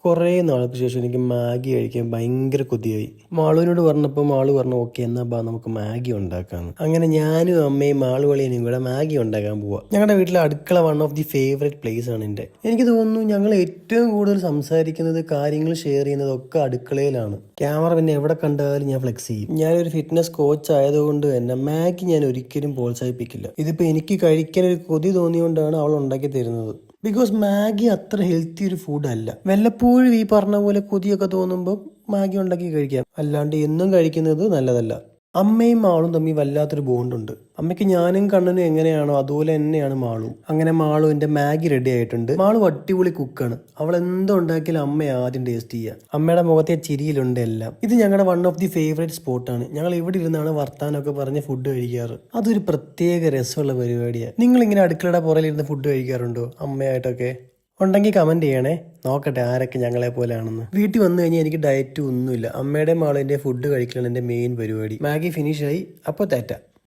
കുറേ നാൾക്ക് ശേഷം എനിക്ക് മാഗി കഴിക്കാൻ ഭയങ്കര കൊതിയായി. മാളുവിനോട് പറഞ്ഞപ്പോൾ മാളു പറഞ്ഞു ഓക്കെ എന്നാ ബാ നമുക്ക് മാഗി ഉണ്ടാക്കാമെന്ന്. അങ്ങനെ ഞാനും അമ്മയും മാളുവളിയനും കൂടെ മാഗി ഉണ്ടാക്കാൻ പോവാം. ഞങ്ങളുടെ വീട്ടിലെ അടുക്കള one of the favourite place ആണ് എൻ്റെ. എനിക്ക് തോന്നുന്നു ഞങ്ങൾ ഏറ്റവും കൂടുതൽ സംസാരിക്കുന്നത്, കാര്യങ്ങൾ ഷെയർ ചെയ്യുന്നതൊക്കെ അടുക്കളയിലാണ്. ക്യാമറ പിന്നെ എവിടെ കണ്ടാലും ഞാൻ ഫ്ലെക്സ് ചെയ്യും. ഞാനൊരു ഫിറ്റ്നസ് കോച്ച് ആയതുകൊണ്ട് തന്നെ മാഗി ഞാൻ ഒരിക്കലും പ്രോത്സാഹിപ്പിക്കില്ല. ഇതിപ്പോൾ എനിക്ക് കഴിക്കാൻ ഒരു കൊതി തോന്നിയുകൊണ്ടാണ് അവൾ ഉണ്ടാക്കി തരുന്നത്. ബിക്കോസ് മാഗി അത്ര ഹെൽത്തി ഒരു ഫുഡ് അല്ല. വല്ലപ്പോഴും ഈ പറഞ്ഞ പോലെ കൊതിയൊക്കെ തോന്നുമ്പോൾ മാഗി ഉണ്ടാക്കി കഴിക്കാം, അല്ലാണ്ട് എന്നും കഴിക്കുന്നത് നല്ലതല്ല. അമ്മയും മാളും തമ്മിൽ വല്ലാത്തൊരു ബോണ്ടുണ്ട്. അമ്മയ്ക്ക് ഞാനും കണ്ണനും എങ്ങനെയാണോ അതുപോലെ തന്നെയാണ് മാളും. അങ്ങനെ മാളുവിന്റെ മാഗി റെഡി ആയിട്ടുണ്ട്. മാളു അടിപൊളി കുക്കാണ്. അവൾ എന്തോ ഉണ്ടാക്കിയാലും അമ്മ ആദ്യം ടേസ്റ്റ് ചെയ്യുക. അമ്മയുടെ മുഖത്തെ ചിരിയിലുണ്ട് എല്ലാം. ഇത് ഞങ്ങളുടെ വൺ ഓഫ് ദി ഫേവറേറ്റ് സ്പോട്ടാണ്. ഞങ്ങൾ ഇവിടെ ഇരുന്നാണ് വർത്താനമൊക്കെ പറഞ്ഞ് ഫുഡ് കഴിക്കാറ്. അതൊരു പ്രത്യേക രസമുള്ള പരിപാടിയാണ്. നിങ്ങൾ ഇങ്ങനെ അടുക്കളയുടെ പുറകിലിരുന്ന് ഫുഡ് കഴിക്കാറുണ്ടോ അമ്മയായിട്ടൊക്കെ? ഉണ്ടെങ്കിൽ കമൻറ്റ് ചെയ്യണേ, നോക്കട്ടെ ആരൊക്കെ ഞങ്ങളെ പോലെയാണെന്ന്. വീട്ടിൽ വന്നു കഴിഞ്ഞാൽ എനിക്ക് ഡയറ്റ് ഒന്നുമില്ല. അമ്മയുടെ മാളിൻ്റെ ഫുഡ് കഴിക്കലാണ് എൻ്റെ മെയിൻ പരിപാടി. മാഗി ഫിനിഷായി, അപ്പോൾ ടാറ്റ.